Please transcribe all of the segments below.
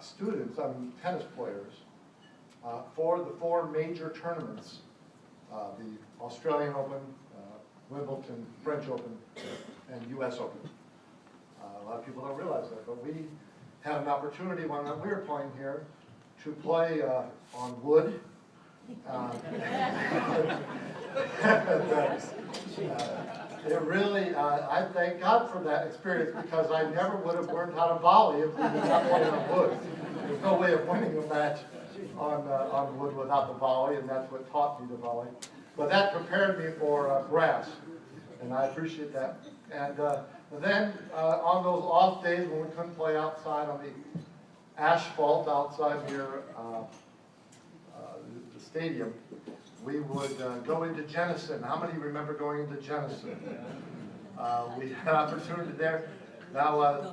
students, tennis players, for the 4 major tournaments, the Australian Open, Wimbledon, French Open, and US Open. A lot of people don't realize that, but we had an opportunity when we were playing here to play on wood. It really, I thank God for that experience, because I never would have learned how to volley if we did not play on wood. There's no way of winning a match on wood without the volley, and that's what taught me the volley. But that prepared me for grass, and I appreciate that. And then on those off days when we couldn't play outside on the asphalt outside near the stadium, we would go into Jenison. How many remember going into Jenison? We had an opportunity there. Now,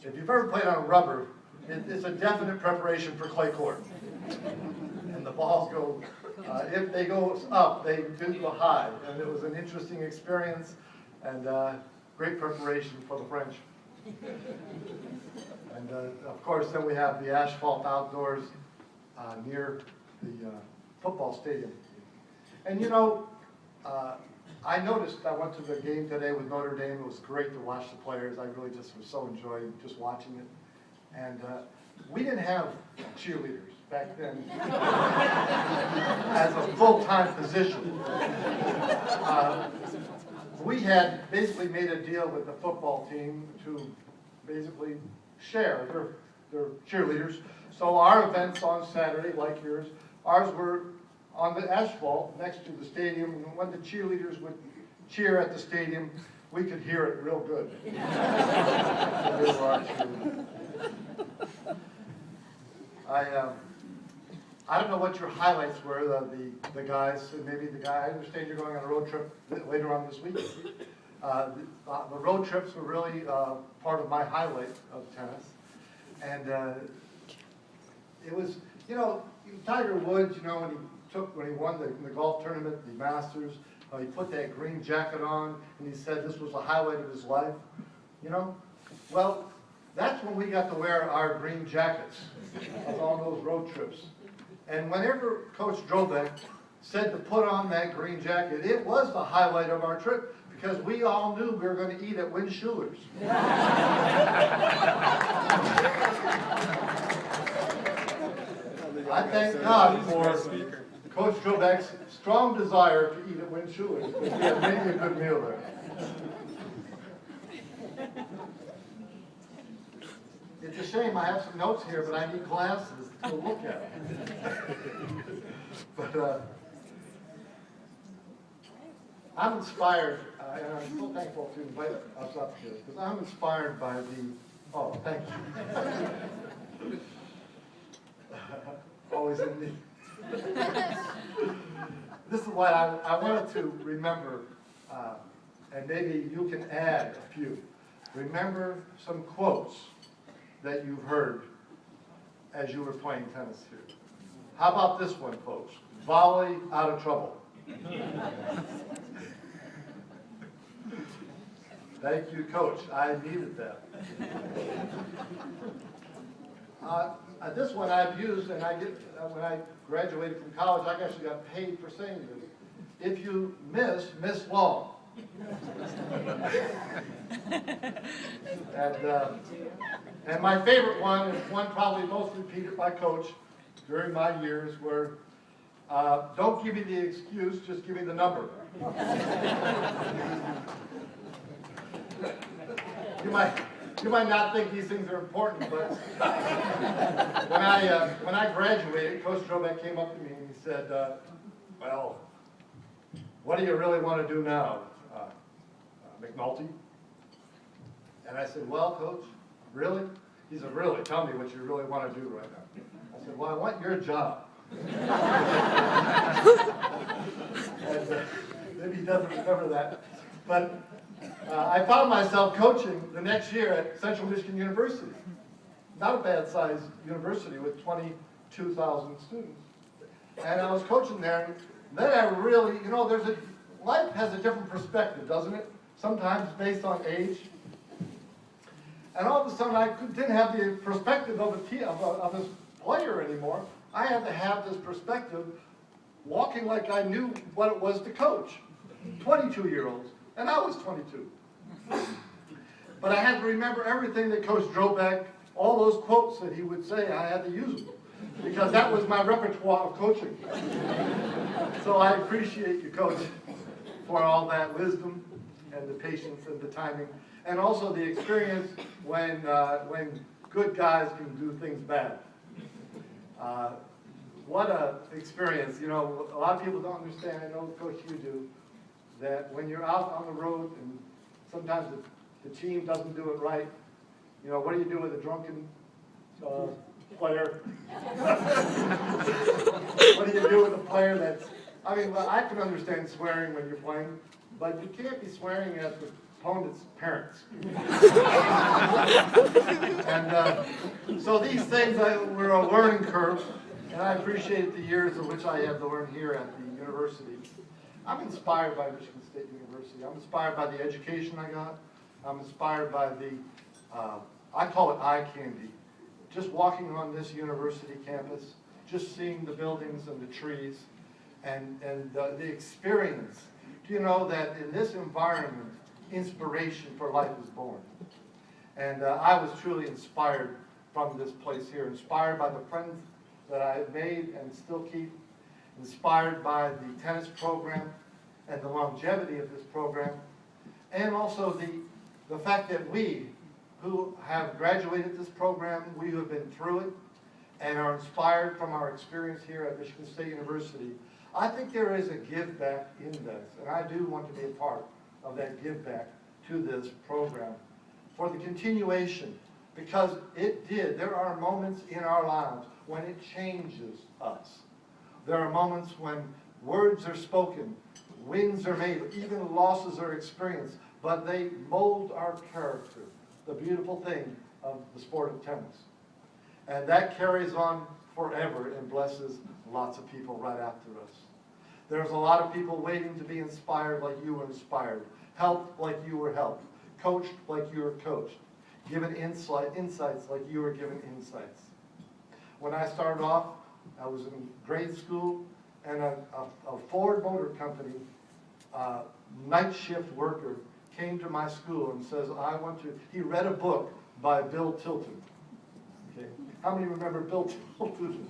if you've ever played on rubber, it's a definite preparation for clay court. And the balls go, if they go up, they do go high. And it was an interesting experience and great preparation for the French. And of course, then we have the asphalt outdoors near the football stadium. And you know, I noticed, I went to the game today with Notre Dame. It was great to watch the players. I really just was so enjoying just watching it. And we didn't have cheerleaders back then as a full-time position. We had basically made a deal with the football team to basically share their cheerleaders. So our events on Saturday, like yours, ours were on the asphalt next to the stadium, and when the cheerleaders would cheer at the stadium, we could hear it real good. So they were our cheerleaders. I don't know what your highlights were, the guys, maybe the guy, I understand you're going on a road trip later on this week. The road trips were really part of my highlight of tennis. And it was, you know, Tiger Woods, you know, when he won the golf tournament, the Masters, he put that green jacket on, and he said this was the highlight of his life, you know? Well, that's when we got to wear our green jackets on those road trips. And whenever Coach Drobac said to put on that green jacket, it was the highlight of our trip, because we all knew we were going to eat at Win Schuler's. I thank God for Coach Drobac's strong desire to eat at Win Schuler's, because we had maybe a good meal there. It's a shame I have some notes here, but I need glasses to look at them. But I'm inspired, and I'm so thankful to invite us up here, because I'm inspired by oh, thank you. Always in me. This is what I wanted to remember, and maybe you can add a few. Remember some quotes that you've heard as you were playing tennis here. How about this one, folks? Volley out of trouble. Thank you, Coach. I needed that. This one I've used, and when I graduated from college, I actually got paid for saying this. If you miss long. And my favorite one is one probably most repeated by Coach during my years, where don't give me the excuse, just give me the number. You might not think these things are important, but when I graduated, Coach Drobac came up to me and he said, well, what do you really want to do now, McNulty? And I said, well, Coach, really? He said, really? Tell me what you really want to do right now. I said, well, I want your job. And, maybe he doesn't remember that. But I found myself coaching the next year at Central Michigan University. Not a bad-sized university with 22,000 students. And I was coaching there, and then I really, you know, life has a different perspective, doesn't it? Sometimes based on age. And all of a sudden, didn't have the perspective of this player anymore. I had to have this perspective, walking like I knew what it was to coach 22-year-olds, and I was 22. But I had to remember everything that Coach Drobac, all those quotes that he would say, I had to use them, because that was my repertoire of coaching. So I appreciate you, Coach, for all that wisdom and the patience and the timing, and also the experience when good guys can do things bad. What a experience. You know, a lot of people don't understand, I know, Coach, you do, that when you're out on the road and sometimes the team doesn't do it right, you know, what do you do with a drunken player? What do you do with a player that's, I mean, well, I can understand swearing when you're playing, but you can't be swearing at the opponent's parents. And so these things were a learning curve, and I appreciate the years of which I had to learn here at the university. I'm inspired by Michigan State University. I'm inspired by the education I got. I'm inspired by the, I call it eye candy. Just walking on this university campus, just seeing the buildings and the trees, and the experience. Do you know that in this environment, inspiration for life is born? And I was truly inspired from this place here, inspired by the friends that I have made and still keep, inspired by the tennis program and the longevity of this program, and also the fact that we who have graduated this program, we who have been through it, and are inspired from our experience here at Michigan State University. I think there is a give back in this, and I do want to be a part of that give back to this program for the continuation, because it did. There are moments in our lives when it changes us. There are moments when words are spoken, wins are made, even losses are experienced, but they mold our character, the beautiful thing of the sport of tennis. And that carries on forever and blesses lots of people right after us. There's a lot of people waiting to be inspired like you were inspired, helped like you were helped, coached like you were coached, given insights like you were given insights. When I started off, I was in grade school, and a Ford Motor Company night shift worker came to my school and says, he read a book by Bill Tilton. Okay. How many remember Bill Tilton?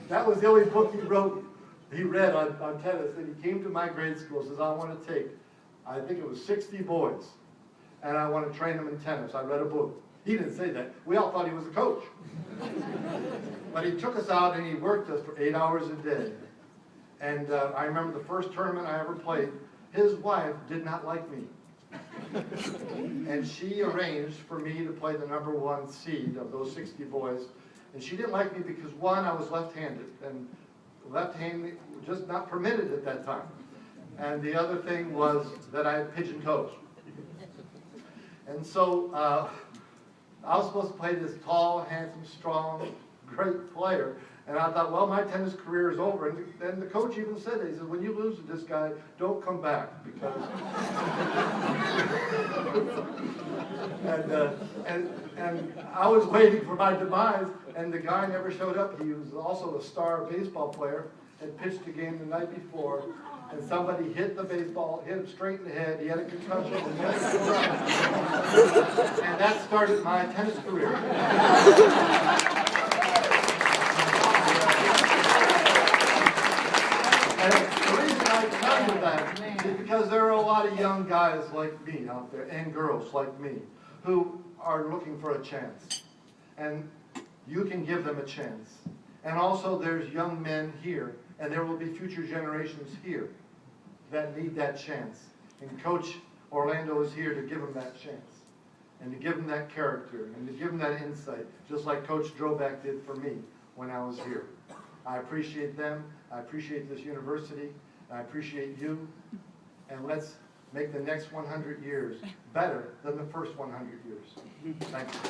That was the only book he read on tennis, and he came to my grade school and says, I want to take, I think it was 60 boys, and I want to train them in tennis. I read a book. He didn't say that. We all thought he was a coach. But he took us out and he worked us for 8 hours a day. And I remember the first tournament I ever played, his wife did not like me. And she arranged for me to play the #1 seed of those 60 boys. And she didn't like me because, one, I was left-handed, and left-handed was just not permitted at that time. And the other thing was that I had pigeon toes. And so I was supposed to play this tall, handsome, strong, great player. And I thought, well, my tennis career is over. And then the coach even said that. He said, when you lose to this guy, don't come back. Because and I was waiting for my demise, and the guy never showed up. He was also a star baseball player, had pitched a game the night before, and somebody hit the baseball, hit him straight in the head. He had a concussion, and that started my tennis career. And the reason I tell you that is because there are a lot of young guys like me out there, and girls like me, who are looking for a chance. And you can give them a chance. And also there's young men here, and there will be future generations here that need that chance. And Coach Orlando is here to give them that chance, and to give them that character, and to give them that insight, just like Coach Drobac did for me when I was here. I appreciate them, I appreciate this university, and I appreciate you, and let's make the next 100 years better than the first 100 years. Thank you.